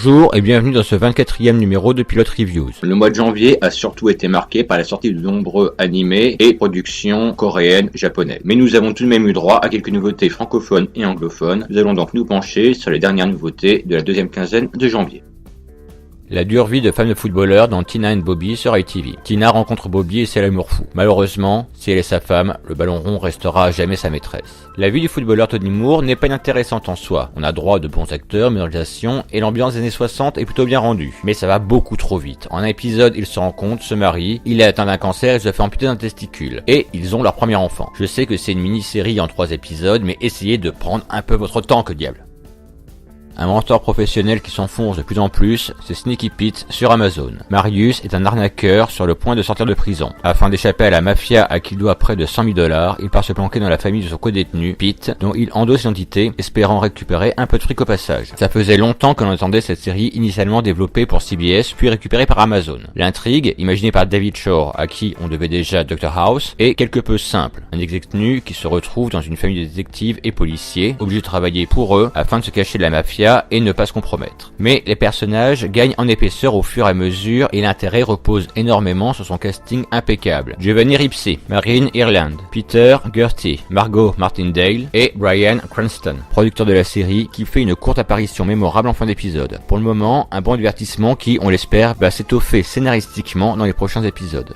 Bonjour et bienvenue dans ce 24e numéro de Pilot Reviews. Le mois de janvier a surtout été marqué par la sortie de nombreux animés et productions coréennes, japonaises. Mais nous avons tout de même eu droit à quelques nouveautés francophones et anglophones. Nous allons donc nous pencher sur les dernières nouveautés de la deuxième quinzaine de janvier. La dure vie de femme de footballeur dans Tina and Bobby sur ITV. Tina rencontre Bobby et c'est l'amour fou. Malheureusement, si elle est sa femme, le ballon rond restera à jamais sa maîtresse. La vie du footballeur Tony Moore n'est pas inintéressante en soi. On a droit à de bons acteurs, mémorisation et l'ambiance des années 60 est plutôt bien rendue. Mais ça va beaucoup trop vite. En un épisode, il se rencontre, se marie, il est atteint d'un cancer et se fait amputer d'un testicule. Et ils ont leur premier enfant. Je sais que c'est une mini-série en 3 épisodes, mais essayez de prendre un peu votre temps, que diable. Un mentor professionnel qui s'enfonce de plus en plus, c'est Sneaky Pete sur Amazon. Marius est un arnaqueur sur le point de sortir de prison. Afin d'échapper à la mafia à qui il doit près de 100 000 $, il part se planquer dans la famille de son co-détenu, Pete, dont il endosse l'identité, espérant récupérer un peu de fric au passage. Ça faisait longtemps que l'on attendait cette série initialement développée pour CBS, puis récupérée par Amazon. L'intrigue, imaginée par David Shore, à qui on devait déjà Dr House, est quelque peu simple. Un ex-détenu qui se retrouve dans une famille de détectives et policiers, obligés de travailler pour eux afin de se cacher de la mafia et ne pas se compromettre. Mais les personnages gagnent en épaisseur au fur et à mesure et l'intérêt repose énormément sur son casting impeccable. Giovanni Ribisi, Marine Ireland, Peter Gertie, Margot Martindale et Bryan Cranston, producteur de la série, qui fait une courte apparition mémorable en fin d'épisode. Pour le moment, un bon divertissement qui, on l'espère, va s'étoffer scénaristiquement dans les prochains épisodes.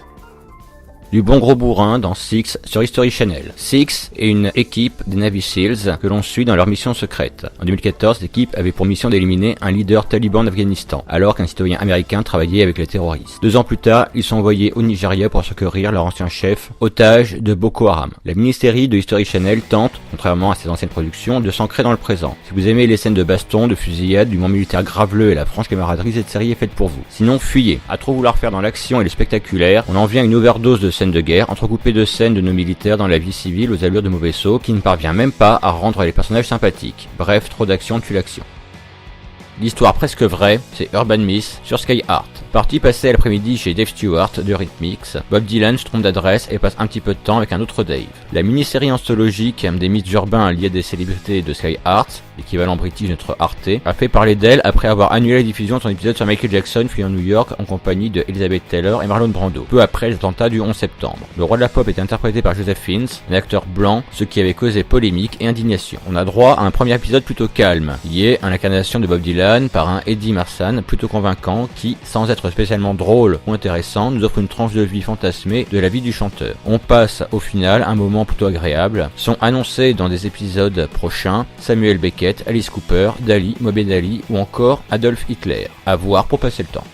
Du bon gros bourrin dans Six sur History Channel. Six est une équipe des Navy Seals que l'on suit dans leur mission secrète. En 2014, l'équipe avait pour mission d'éliminer un leader taliban d'Afghanistan, alors qu'un citoyen américain travaillait avec les terroristes. 2 ans plus tard, ils sont envoyés au Nigeria pour secourir leur ancien chef, otage de Boko Haram. La mini-série de History Channel tente, contrairement à ses anciennes productions, de s'ancrer dans le présent. Si vous aimez les scènes de baston, de fusillade, du monde militaire graveleux et la franche camaraderie, cette série est faite pour vous. Sinon, fuyez. À trop vouloir faire dans l'action et le spectaculaire, on en vient à une overdose de scènes de guerre, entrecoupées de scènes de nos militaires dans la vie civile aux allures de mauvais sauts, qui ne parvient même pas à rendre les personnages sympathiques. Bref, trop d'action tue l'action. L'histoire presque vraie, c'est Urban Myth sur Sky Art. Parti passer l'après-midi chez Dave Stewart de Rhythmix, Bob Dylan se trompe d'adresse et passe un petit peu de temps avec un autre Dave. La mini-série anthologique des mythes urbains liés à des célébrités de Sky Art, l'équivalent british de notre Arte, a fait parler d'elle après avoir annulé la diffusion de son épisode sur Michael Jackson fui en New York en compagnie de Elizabeth Taylor et Marlon Brando, peu après les attentats du 11 septembre. Le roi de la pop est interprété par Joseph Fiennes, un acteur blanc, ce qui avait causé polémique et indignation. On a droit à un premier épisode plutôt calme, lié à l'incarnation de Bob Dylan par un Eddie Marsan plutôt convaincant qui, sans être spécialement drôle ou intéressant, nous offre une tranche de vie fantasmée de la vie du chanteur. On passe au final un moment plutôt agréable. Sont annoncés dans des épisodes prochains Samuel Beckett, Alice Cooper, Dali, Mohamed Ali ou encore Adolf Hitler. À voir pour passer le temps.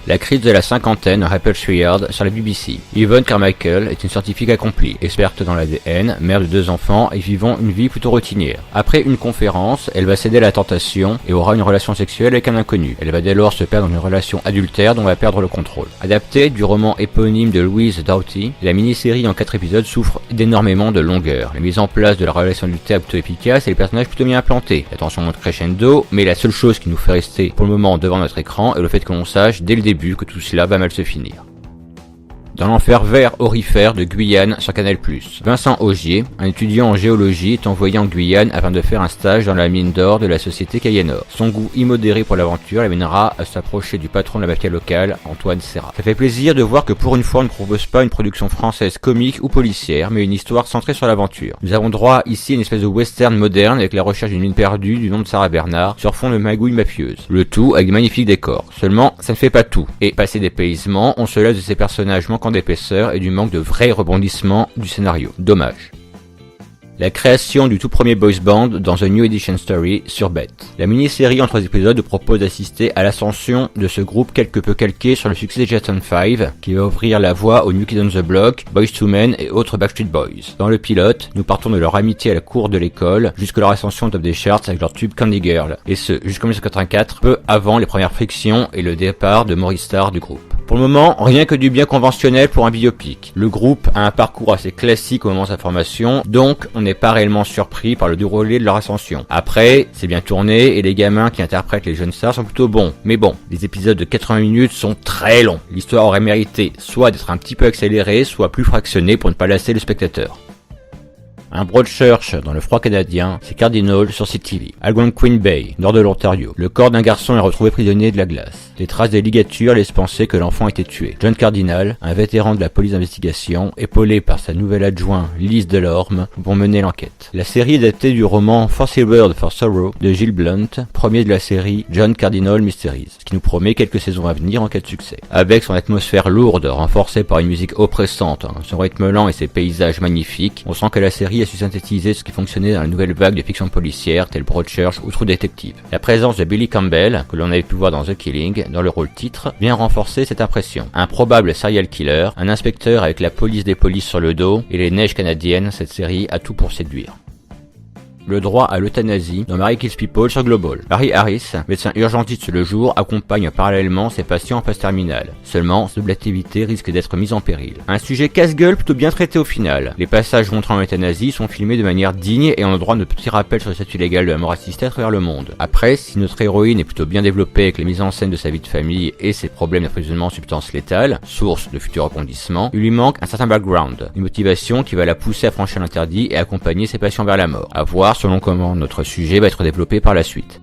La crise de la cinquantaine à Apple Shriard sur la BBC. Yvonne Carmichael est une scientifique accomplie, experte dans l'ADN, mère de 2 enfants et vivant une vie plutôt routinière. Après une conférence, elle va céder à la tentation et aura une relation sexuelle avec un inconnu. Elle va dès lors se perdre dans une relation adultère dont elle va perdre le contrôle. Adaptée du roman éponyme de Louise Doughty, la mini-série en 4 épisodes souffre d'énormément de longueur. La mise en place de la relation adultère est plutôt efficace et les personnages plutôt bien implantés. La tension monte crescendo, mais la seule chose qui nous fait rester pour le moment devant notre écran est le fait que l'on sache dès le début que tout cela va mal se finir. Dans l'enfer vert aurifère de Guyane sur Canal+. Vincent Augier, un étudiant en géologie, est envoyé en Guyane afin de faire un stage dans la mine d'or de la société Cayenor. Son goût immodéré pour l'aventure l'amènera à s'approcher du patron de la mafia locale, Antoine Serra. Ça fait plaisir de voir que pour une fois on ne propose pas une production française comique ou policière, mais une histoire centrée sur l'aventure. Nous avons droit ici à une espèce de western moderne avec la recherche d'une mine perdue du nom de Sarah Bernard sur fond de magouille mafieuse. Le tout avec de magnifiques décors. Seulement, ça ne fait pas tout. Et passé des dépaysement, on se lasse de ces personnages manquant d'épaisseur et du manque de vrais rebondissements du scénario. Dommage. La création du tout premier boys band dans The New Edition Story sur Bet. La mini-série en 3 épisodes propose d'assister à l'ascension de ce groupe quelque peu calqué sur le succès des Jackson 5, qui va ouvrir la voie aux New Kids on the Block, Boyz II Men et autres Backstreet Boys. Dans le pilote, nous partons de leur amitié à la cour de l'école jusqu'à leur ascension au top des charts avec leur tube Candy Girl, et ce jusqu'en 1984, peu avant les premières frictions et le départ de Maurice Starr du groupe. Pour le moment, rien que du bien conventionnel pour un biopic. Le groupe a un parcours assez classique au moment de sa formation, donc on n'est pas réellement surpris par le déroulé de leur ascension. Après, c'est bien tourné et les gamins qui interprètent les jeunes stars sont plutôt bons. Mais bon, les épisodes de 80 minutes sont très longs. L'histoire aurait mérité soit d'être un petit peu accélérée, soit plus fractionnée pour ne pas lasser le spectateur. Un Broadchurch dans le froid canadien, c'est Cardinal sur CTV. Algonquin Bay, nord de l'Ontario. Le corps d'un garçon est retrouvé prisonnier de la glace. Des traces des ligatures laissent penser que l'enfant a été tué. John Cardinal, un vétéran de la police d'investigation, épaulé par sa nouvelle adjointe Liz Delorme, vont mener l'enquête. La série est adaptée du roman Forty Word for Sorrow de Gilles Blunt, premier de la série John Cardinal Mysteries, ce qui nous promet quelques saisons à venir en cas de succès. Avec son atmosphère lourde, renforcée par une musique oppressante, son rythme lent et ses paysages magnifiques, on sent que la série a su synthétiser ce qui fonctionnait dans la nouvelle vague de fiction policière telle Broadchurch ou True Detective. La présence de Billy Campbell, que l'on avait pu voir dans The Killing, dans le rôle titre, vient renforcer cette impression. Un probable serial killer, un inspecteur avec la police des polices sur le dos et les neiges canadiennes, cette série a tout pour séduire. Le droit à l'euthanasie dans Mary Kills People sur Global. Barry Harris, médecin urgentiste le jour, accompagne parallèlement ses patients en phase terminale. Seulement, cette double activité risque d'être mise en péril. Un sujet casse-gueule plutôt bien traité au final. Les passages montrant l'euthanasie sont filmés de manière digne et en droit de petits rappels sur le statut légal de la mort assistée à travers le monde. Après, si notre héroïne est plutôt bien développée avec les mises en scène de sa vie de famille et ses problèmes d'emprisonnement en substances létales, source de futurs rebondissements, il lui manque un certain background, une motivation qui va la pousser à franchir l'interdit et accompagner ses patients vers la mort. À voir selon comment notre sujet va être développé par la suite.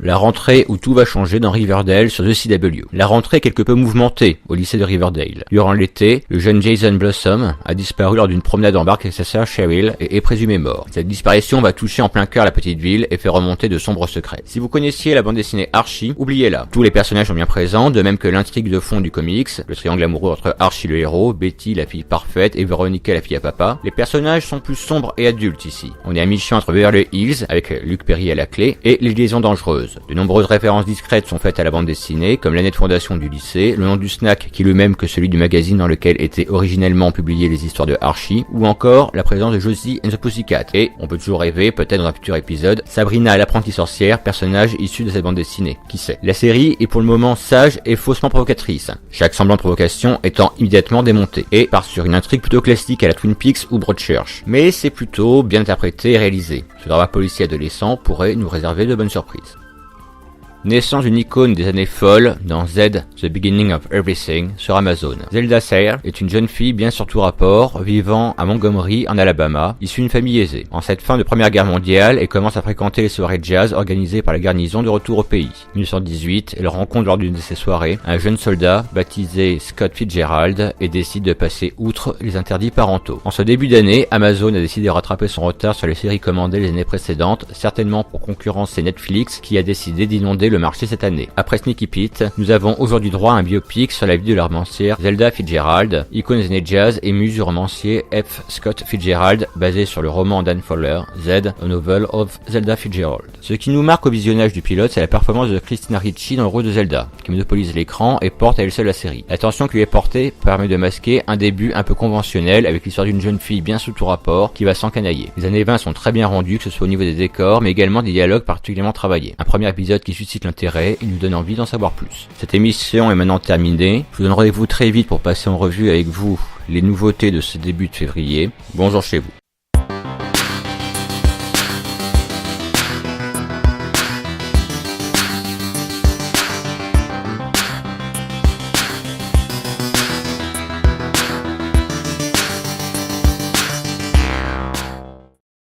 La rentrée où tout va changer dans Riverdale sur The CW. La rentrée est quelque peu mouvementée au lycée de Riverdale. Durant l'été, le jeune Jason Blossom a disparu lors d'une promenade en barque avec sa sœur Cheryl et est présumé mort. Cette disparition va toucher en plein cœur la petite ville et faire remonter de sombres secrets. Si vous connaissiez la bande dessinée Archie, oubliez-la. Tous les personnages sont bien présents, de même que l'intrigue de fond du comics, le triangle amoureux entre Archie le héros, Betty la fille parfaite et Veronica la fille à papa. Les personnages sont plus sombres et adultes ici. On est à mi-chemin entre Beverly Hills, avec Luc Perry à la clé, et les liaisons dangereuses. De nombreuses références discrètes sont faites à la bande dessinée, comme l'année de fondation du lycée, le nom du snack qui est le même que celui du magazine dans lequel étaient originellement publiées les histoires de Archie, ou encore la présence de Josie and the Pussycat. Et, on peut toujours rêver, peut-être dans un futur épisode, Sabrina l'apprentie sorcière, personnage issu de cette bande dessinée. Qui sait? La série est pour le moment sage et faussement provocatrice, chaque semblant de provocation étant immédiatement démonté, et part sur une intrigue plutôt classique à la Twin Peaks ou Broadchurch. Mais c'est plutôt bien interprété et réalisé. Ce drama policier adolescent pourrait nous réserver de bonnes surprises. Naissance d'une icône des années folles dans Z, The Beginning of Everything, sur Amazon. Zelda Sayre est une jeune fille bien sur tout rapport, vivant à Montgomery, en Alabama, issue d'une famille aisée. En cette fin de Première Guerre mondiale, elle commence à fréquenter les soirées jazz organisées par la garnison de retour au pays. 1918, elle rencontre lors d'une de ces soirées un jeune soldat baptisé Scott Fitzgerald et décide de passer outre les interdits parentaux. En ce début d'année, Amazon a décidé de rattraper son retard sur les séries commandées les années précédentes, certainement pour concurrencer Netflix qui a décidé d'inonder le marché cette année. Après Sneaky Pete, nous avons aujourd'hui droit à un biopic sur la vie de la romancière Zelda Fitzgerald, icône des années jazz et muse du romancier F. Scott Fitzgerald, basé sur le roman d'Anne Fowler, Z, A Novel of Zelda Fitzgerald. Ce qui nous marque au visionnage du pilote, c'est la performance de Christina Ricci dans le rôle de Zelda, qui monopolise l'écran et porte à elle seule la série. L'attention qui lui est portée permet de masquer un début un peu conventionnel avec l'histoire d'une jeune fille bien sous tout rapport qui va s'encanailler. Les années 20 sont très bien rendues, que ce soit au niveau des décors, mais également des dialogues particulièrement travaillés. Un premier épisode qui suscite l'intérêt, il nous donne envie d'en savoir plus. Cette émission est maintenant terminée. Je vous donne rendez-vous très vite pour passer en revue avec vous les nouveautés de ce début de février. Bonjour chez vous.